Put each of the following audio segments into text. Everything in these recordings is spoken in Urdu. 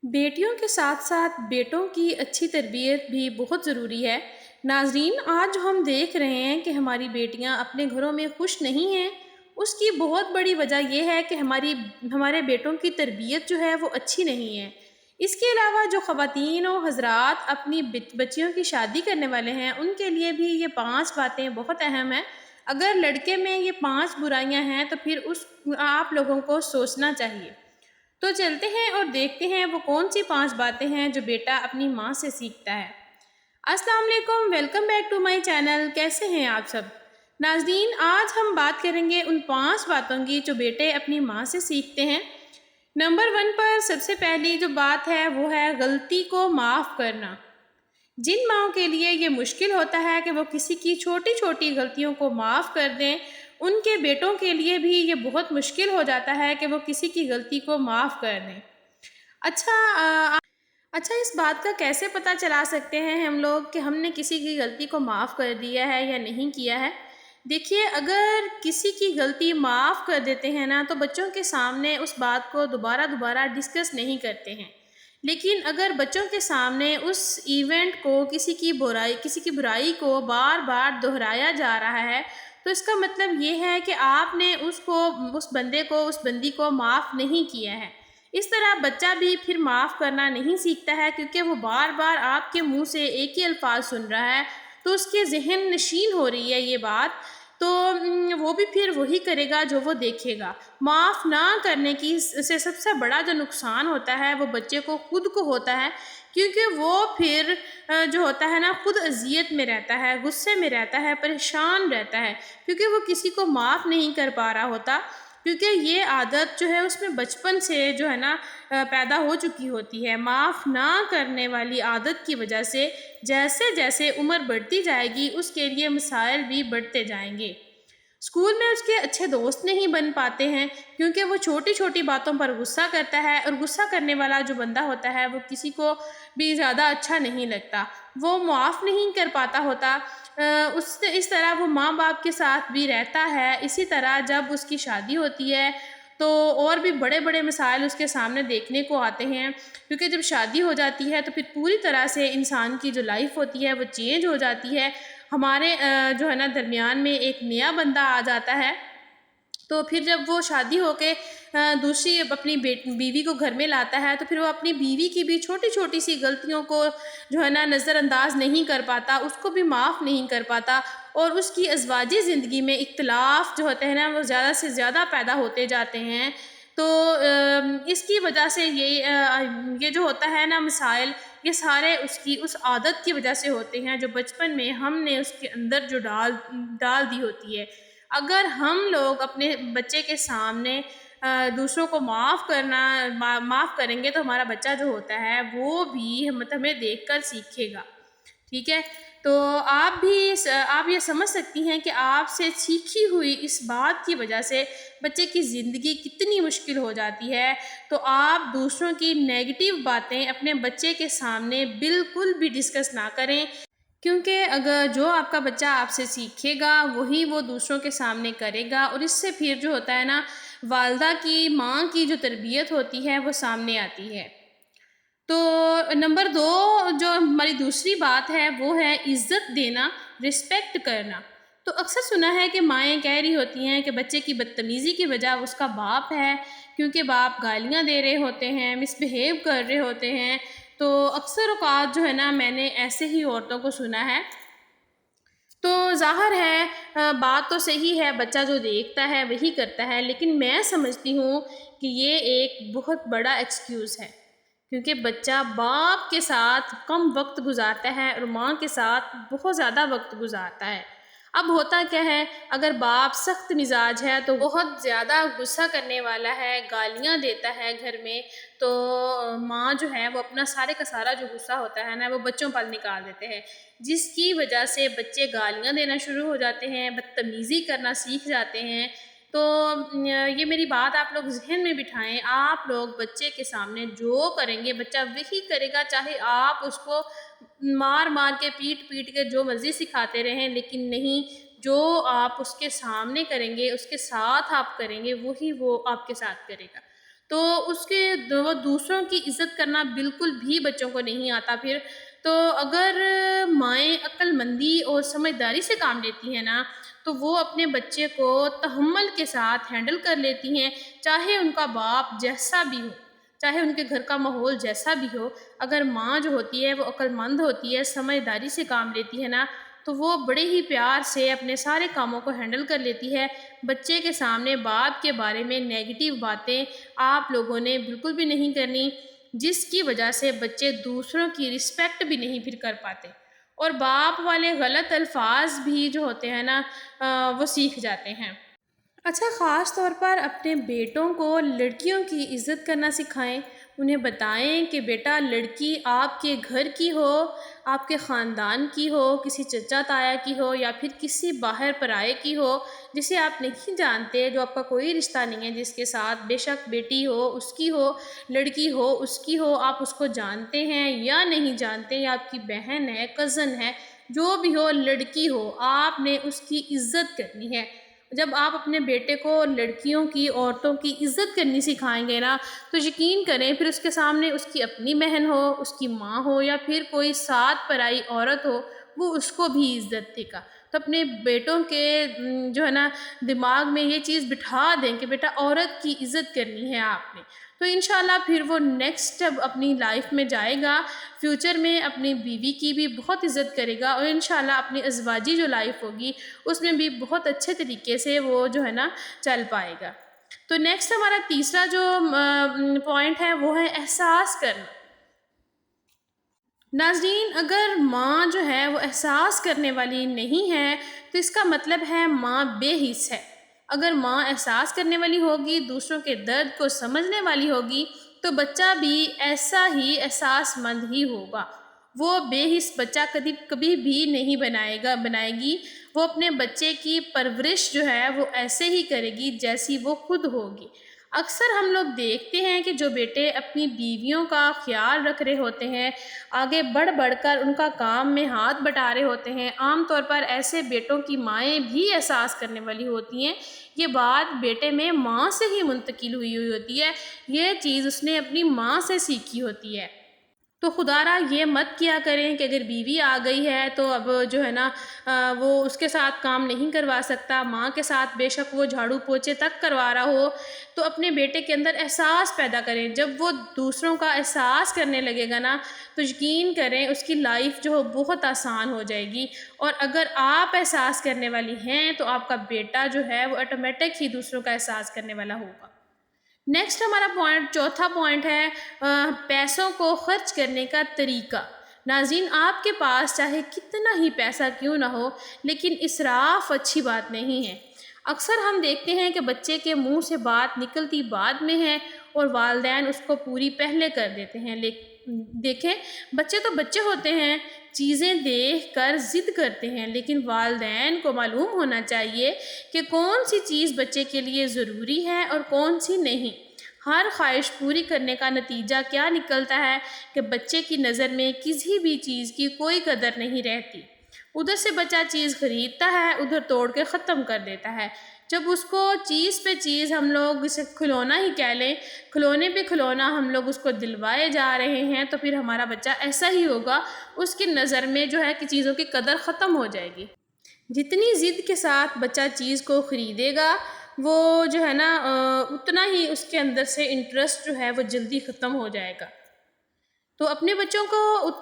بیٹیوں کے ساتھ ساتھ بیٹوں کی اچھی تربیت بھی بہت ضروری ہے۔ ناظرین، آج ہم دیکھ رہے ہیں کہ ہماری بیٹیاں اپنے گھروں میں خوش نہیں ہیں۔ اس کی بہت بڑی وجہ یہ ہے کہ ہمارے بیٹوں کی تربیت جو ہے وہ اچھی نہیں ہے۔ اس کے علاوہ جو خواتین و حضرات اپنی بچیوں کی شادی کرنے والے ہیں، ان کے لیے بھی یہ 5 باتیں بہت اہم ہیں۔ اگر لڑکے میں یہ 5 برائیاں ہیں تو پھر آپ لوگوں کو سوچنا چاہیے۔ تو چلتے ہیں اور دیکھتے ہیں وہ کون سی 5 باتیں ہیں جو بیٹا اپنی ماں سے سیکھتا ہے۔ السلام علیکم، welcome back to my channel. کیسے ہیں آپ سب؟ ناظرین، آج ہم بات کریں گے ان 5 باتوں کی جو بیٹے اپنی ماں سے سیکھتے ہیں۔ نمبر 1 پر سب سے پہلی جو بات ہے وہ ہے غلطی کو معاف کرنا۔ جن ماؤں کے لیے یہ مشکل ہوتا ہے کہ وہ کسی کی چھوٹی چھوٹی غلطیوں کو معاف کر دیں، ان کے بیٹوں کے لیے بھی یہ بہت مشکل ہو جاتا ہے کہ وہ کسی کی غلطی کو معاف کر دیں۔ اچھا، اس بات کا کیسے پتہ چلا سکتے ہیں ہم لوگ کہ ہم نے کسی کی غلطی کو معاف کر دیا ہے یا نہیں کیا ہے؟ دیکھیے، اگر کسی کی غلطی معاف کر دیتے ہیں نا تو بچوں کے سامنے اس بات کو دوبارہ ڈسکس نہیں کرتے ہیں۔ لیکن اگر بچوں کے سامنے اس ایونٹ کو کسی کی برائی کو بار بار دہرایا جا رہا ہے تو اس کا مطلب یہ ہے کہ آپ نے اس بندی کو معاف نہیں کیا ہے۔ اس طرح بچہ بھی پھر معاف کرنا نہیں سیکھتا ہے، کیونکہ وہ بار بار آپ کے منہ سے ایک ہی الفاظ سن رہا ہے تو اس کے ذہن نشین ہو رہی ہے یہ بات، تو وہ بھی پھر وہی کرے گا جو وہ دیکھے گا۔ معاف نہ کرنے سے سب سے بڑا جو نقصان ہوتا ہے وہ بچے کو خود کو ہوتا ہے، کیونکہ وہ پھر جو ہوتا ہے نا خود اذیت میں رہتا ہے، غصے میں رہتا ہے، پریشان رہتا ہے، کیونکہ وہ کسی کو معاف نہیں کر پا رہا ہوتا، کیونکہ یہ عادت جو ہے اس میں بچپن سے جو ہے نا پیدا ہو چکی ہوتی ہے۔ معاف نہ کرنے والی عادت کی وجہ سے جیسے جیسے عمر بڑھتی جائے گی اس کے لیے مسائل بھی بڑھتے جائیں گے۔ اسکول میں اس کے اچھے دوست نہیں بن پاتے ہیں، کیونکہ وہ چھوٹی چھوٹی باتوں پر غصہ کرتا ہے، اور غصہ کرنے والا جو بندہ ہوتا ہے وہ کسی کو بھی زیادہ اچھا نہیں لگتا، وہ معاف نہیں کر پاتا ہوتا۔ اس طرح وہ ماں باپ کے ساتھ بھی رہتا ہے۔ اسی طرح جب اس کی شادی ہوتی ہے تو اور بھی بڑے بڑے مسائل اس کے سامنے دیکھنے کو آتے ہیں، کیونکہ جب شادی ہو جاتی ہے تو پھر پوری طرح سے انسان کی جو لائف ہوتی ہے وہ چینج ہو جاتی ہے۔ ہمارے جو ہے نا درمیان میں ایک نیا بندہ آ جاتا ہے، تو پھر جب وہ شادی ہو کے دوسری اپنی بیوی کو گھر میں لاتا ہے تو پھر وہ اپنی بیوی کی بھی چھوٹی چھوٹی سی غلطیوں کو جو ہے نا نظر انداز نہیں کر پاتا، اس کو بھی معاف نہیں کر پاتا، اور اس کی ازواجی زندگی میں اختلاف جو ہوتے ہیں نا وہ زیادہ سے زیادہ پیدا ہوتے جاتے ہیں۔ تو اس کی وجہ سے یہ جو ہوتا ہے نا مسائل، یہ سارے اس عادت کی وجہ سے ہوتے ہیں جو بچپن میں ہم نے اس کے اندر جو ڈال دی ہوتی ہے۔ اگر ہم لوگ اپنے بچے کے سامنے دوسروں کو معاف کریں گے تو ہمارا بچہ جو ہوتا ہے وہ بھی ہمیں دیکھ کر سیکھے گا، ٹھیک ہے؟ تو آپ یہ سمجھ سکتی ہیں کہ آپ سے سیکھی ہوئی اس بات کی وجہ سے بچے کی زندگی کتنی مشکل ہو جاتی ہے۔ تو آپ دوسروں کی نیگیٹو باتیں اپنے بچے کے سامنے بالکل بھی ڈسکس نہ کریں، کیونکہ اگر جو آپ کا بچہ آپ سے سیکھے گا وہی وہ دوسروں کے سامنے کرے گا، اور اس سے پھر جو ہوتا ہے نا والدہ کی، ماں کی جو تربیت ہوتی ہے وہ سامنے آتی ہے۔ تو نمبر 2 جو ہماری دوسری بات ہے وہ ہے عزت دینا، رسپیکٹ کرنا۔ تو اکثر سنا ہے کہ مائیں کہہ رہی ہوتی ہیں کہ بچے کی بدتمیزی کی وجہ اس کا باپ ہے، کیونکہ باپ گالیاں دے رہے ہوتے ہیں، مس بہیو کر رہے ہوتے ہیں۔ تو اکثر اوقات جو ہے نا میں نے ایسے ہی عورتوں کو سنا ہے۔ تو ظاہر ہے بات تو صحیح ہے، بچہ جو دیکھتا ہے وہی کرتا ہے، لیکن میں سمجھتی ہوں کہ یہ ایک بہت بڑا ایکسکیوز ہے، کیونکہ بچہ باپ کے ساتھ کم وقت گزارتا ہے اور ماں کے ساتھ بہت زیادہ وقت گزارتا ہے۔ اب ہوتا کیا ہے، اگر باپ سخت مزاج ہے تو بہت زیادہ غصہ کرنے والا ہے، گالیاں دیتا ہے گھر میں، تو ماں جو ہے وہ اپنا سارے کا سارا جو غصہ ہوتا ہے نا وہ بچوں پر نکال دیتے ہیں، جس کی وجہ سے بچے گالیاں دینا شروع ہو جاتے ہیں، بدتمیزی کرنا سیکھ جاتے ہیں۔ تو یہ میری بات آپ لوگ ذہن میں بٹھائیں، آپ لوگ بچے کے سامنے جو کریں گے بچہ وہی کرے گا، چاہے آپ اس کو مار کے پیٹ کے جو مرضی سکھاتے رہیں، لیکن نہیں، جو آپ اس کے سامنے کریں گے، اس کے ساتھ آپ کریں گے، وہی وہ آپ کے ساتھ کرے گا۔ تو اس کے وہ دوسروں کی عزت کرنا بالکل بھی بچوں کو نہیں آتا پھر. تو اگر مائیں عقل مندی اور سمجھداری سے کام لیتی ہیں نا تو وہ اپنے بچے کو تحمل کے ساتھ ہینڈل کر لیتی ہیں، چاہے ان کا باپ جیسا بھی ہو، چاہے ان کے گھر کا ماحول جیسا بھی ہو. اگر ماں جو ہوتی ہے وہ عقل مند ہوتی ہے، سمجھداری سے کام لیتی ہے نا تو وہ بڑے ہی پیار سے اپنے سارے کاموں کو ہینڈل کر لیتی ہے. بچے کے سامنے باپ کے بارے میں نیگیٹو باتیں آپ لوگوں نے بالکل بھی نہیں کرنی، جس کی وجہ سے بچے دوسروں کی رسپیکٹ بھی نہیں پھر کر پاتے، اور باپ والے غلط الفاظ بھی جو ہوتے ہیں نا وہ سیکھ جاتے ہیں. اچھا، خاص طور پر اپنے بیٹوں کو لڑکیوں کی عزت کرنا سکھائیں. انہیں بتائیں کہ بیٹا، لڑکی آپ کے گھر کی ہو، آپ کے خاندان کی ہو، کسی چچا تایا کی ہو، یا پھر کسی باہر پرائے کی ہو جسے آپ نہیں جانتے، جو آپ کا کوئی رشتہ نہیں ہے جس کے ساتھ. بے شک بیٹی ہو اس کی ہو، لڑکی ہو اس کی ہو، آپ اس کو جانتے ہیں یا نہیں جانتے، یا آپ کی بہن ہے، کزن ہے، جو بھی ہو، لڑکی ہو، آپ نے اس کی عزت کرنی ہے. جب آپ اپنے بیٹے کو لڑکیوں کی، عورتوں کی عزت کرنی سکھائیں گے نا تو یقین کریں پھر اس کے سامنے اس کی اپنی بہن ہو، اس کی ماں ہو، یا پھر کوئی ساتھ پرائی عورت ہو، وہ اس کو بھی عزت دے گا. تو اپنے بیٹوں کے جو ہے نا دماغ میں یہ چیز بٹھا دیں کہ بیٹا عورت کی عزت کرنی ہے آپ نے. تو انشاءاللہ پھر وہ نیکسٹ اسٹیپ اپنی لائف میں جائے گا، فیوچر میں اپنی بیوی کی بھی بہت عزت کرے گا، اور انشاءاللہ اپنی ازواجی جو لائف ہوگی اس میں بھی بہت اچھے طریقے سے وہ جو ہے نا چل پائے گا. تو نیکسٹ ہمارا تیسرا جو پوائنٹ ہے وہ ہے احساس کرنا. ناظرین، اگر ماں جو ہے وہ احساس کرنے والی نہیں ہے تو اس کا مطلب ہے ماں بے حس ہے. اگر ماں احساس کرنے والی ہوگی، دوسروں کے درد کو سمجھنے والی ہوگی، تو بچہ بھی ایسا ہی احساس مند ہی ہوگا. وہ بے حس بچہ کبھی بھی نہیں بنائے گی. وہ اپنے بچے کی پرورش جو ہے وہ ایسے ہی کرے گی جیسی وہ خود ہوگی. اکثر ہم لوگ دیکھتے ہیں کہ جو بیٹے اپنی بیویوں کا خیال رکھ رہے ہوتے ہیں، آگے بڑھ بڑھ کر ان کا کام میں ہاتھ بٹا رہے ہوتے ہیں، عام طور پر ایسے بیٹوں کی مائیں بھی احساس کرنے والی ہوتی ہیں. یہ بات بیٹے میں ماں سے ہی منتقل ہوئی ہوتی ہے، یہ چیز اس نے اپنی ماں سے سیکھی ہوتی ہے. تو خدا را یہ مت کیا کریں کہ اگر بیوی آ گئی ہے تو اب جو ہے نا وہ اس کے ساتھ کام نہیں کروا سکتا. ماں کے ساتھ بے شک وہ جھاڑو پوچھے تک کروا رہا ہو، تو اپنے بیٹے کے اندر احساس پیدا کریں. جب وہ دوسروں کا احساس کرنے لگے گا نا تو یقین کریں اس کی لائف جو بہت آسان ہو جائے گی. اور اگر آپ احساس کرنے والی ہیں تو آپ کا بیٹا جو ہے وہ آٹومیٹک ہی دوسروں کا احساس کرنے والا ہوگا. نیکسٹ ہمارا چوتھا پوائنٹ ہے پیسوں کو خرچ کرنے کا طریقہ. ناظرین، آپ کے پاس چاہے کتنا ہی پیسہ کیوں نہ ہو لیکن اسراف اچھی بات نہیں ہے. اکثر ہم دیکھتے ہیں کہ بچے کے منہ سے بات نکلتی بعد میں ہے اور والدین اس کو پوری پہلے کر دیتے ہیں. دیکھیں، بچے تو بچے ہوتے ہیں، چیزیں دیکھ کر ضد کرتے ہیں، لیکن والدین کو معلوم ہونا چاہیے کہ کون سی چیز بچے کے لیے ضروری ہے اور کون سی نہیں. ہر خواہش پوری کرنے کا نتیجہ کیا نکلتا ہے کہ بچے کی نظر میں کسی بھی چیز کی کوئی قدر نہیں رہتی. ادھر سے بچہ چیز خریدتا ہے، ادھر توڑ کے ختم کر دیتا ہے. جب اس کو چیز پہ چیز، ہم لوگ اسے کھلونا ہی کہہ لیں، کھلونے پہ کھلونا ہم لوگ اس کو دلوائے جا رہے ہیں، تو پھر ہمارا بچہ ایسا ہی ہوگا. اس کی نظر میں جو ہے کہ چیزوں کی قدر ختم ہو جائے گی. جتنی ضد کے ساتھ بچہ چیز کو خریدے گا، وہ جو ہے نا اتنا ہی اس کے اندر سے انٹرسٹ جو ہے وہ جلدی ختم ہو جائے گا. تو اپنے بچوں کو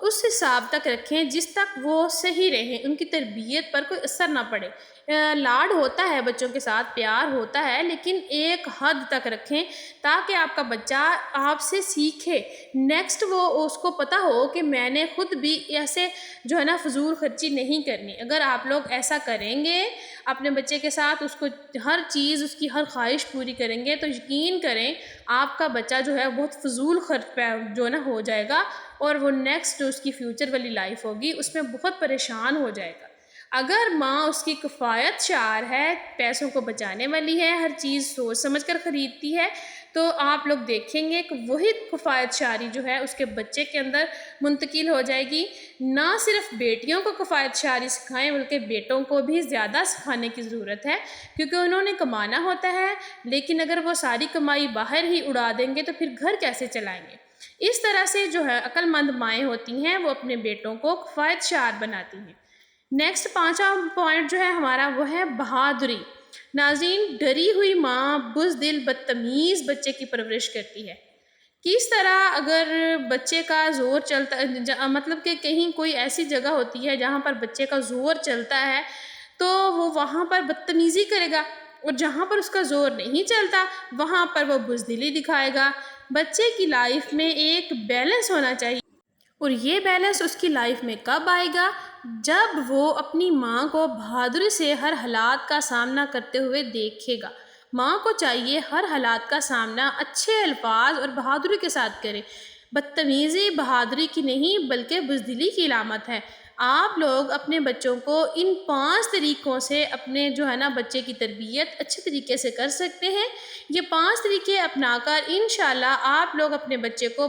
اس حساب تک رکھیں جس تک وہ صحیح رہیں، ان کی تربیت پر کوئی اثر نہ پڑے. لاڈ ہوتا ہے بچوں کے ساتھ، پیار ہوتا ہے، لیکن ایک حد تک رکھیں تاکہ آپ کا بچہ آپ سے سیکھے. نیکسٹ وہ اس کو پتہ ہو کہ میں نے خود بھی ایسے جو ہے نا فضول خرچی نہیں کرنی. اگر آپ لوگ ایسا کریں گے اپنے بچے کے ساتھ، اس کو ہر چیز، اس کی ہر خواہش پوری کریں گے، تو یقین کریں آپ کا بچہ جو ہے بہت فضول خرچ جو ہے نا ہو جائے گا، اور وہ نیکسٹ جو اس کی فیوچر والی لائف ہوگی اس میں بہت پریشان ہو جائے گا. اگر ماں اس کی کفایت شعار ہے، پیسوں کو بچانے والی ہے، ہر چیز سوچ سمجھ کر خریدتی ہے، تو آپ لوگ دیکھیں گے کہ وہی کفایت شعاری جو ہے اس کے بچے کے اندر منتقل ہو جائے گی۔ نہ صرف بیٹیوں کو کفایت شعاری سکھائیں بلکہ بیٹوں کو بھی زیادہ سکھانے کی ضرورت ہے، کیونکہ انہوں نے کمانا ہوتا ہے، لیکن اگر وہ ساری کمائی باہر ہی اڑا دیں گے تو پھر گھر کیسے چلائیں گے؟ اس طرح سے جو ہے عقل مند مائیں ہوتی ہیں وہ اپنے بیٹوں کو کفایت شعار بناتی ہیں۔ نیکسٹ 5واں پوائنٹ جو ہے ہمارا وہ ہے بہادری۔ ناظرین، ڈری ہوئی ماں بزدل بدتمیز بچے کی پرورش کرتی ہے۔ کس طرح اگر بچے کا زور چلتا مطلب کہ کہیں کوئی ایسی جگہ ہوتی ہے جہاں پر بچے کا زور چلتا ہے تو وہ وہاں پر بدتمیزی کرے گا، اور جہاں پر اس کا زور نہیں چلتا وہاں پر وہ بزدلی دکھائے گا۔ بچے کی لائف میں ایک بیلنس ہونا چاہیے، اور یہ بیلنس اس کی لائف میں کب آئے گا؟ جب وہ اپنی ماں کو بہادری سے ہر حالات کا سامنا کرتے ہوئے دیکھے گا۔ ماں کو چاہیے ہر حالات کا سامنا اچھے الفاظ اور بہادری کے ساتھ کرے۔ بدتمیزی بہادری کی نہیں بلکہ بزدلی کی علامت ہے۔ آپ لوگ اپنے بچوں کو ان 5 طریقوں سے اپنے جو ہے نا بچے کی تربیت اچھے طریقے سے کر سکتے ہیں۔ یہ 5 طریقے اپنا کر انشاءاللہ آپ لوگ اپنے بچے کو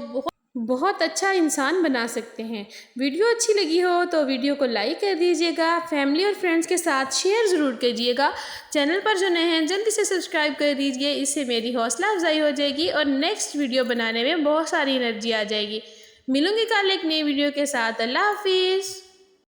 بہت اچھا انسان بنا سکتے ہیں۔ ویڈیو اچھی لگی ہو تو ویڈیو کو لائک کر دیجیے گا، فیملی اور فرینڈز کے ساتھ شیئر ضرور کیجیے گا۔ چینل پر جو نئے ہیں جلدی سے سبسکرائب کر دیجیے، اس سے میری حوصلہ افزائی ہو جائے گی اور نیکسٹ ویڈیو بنانے میں بہت ساری انرجی آ جائے گی۔ ملوں گی کل ایک نئی ویڈیو کے ساتھ۔ اللہ حافظ۔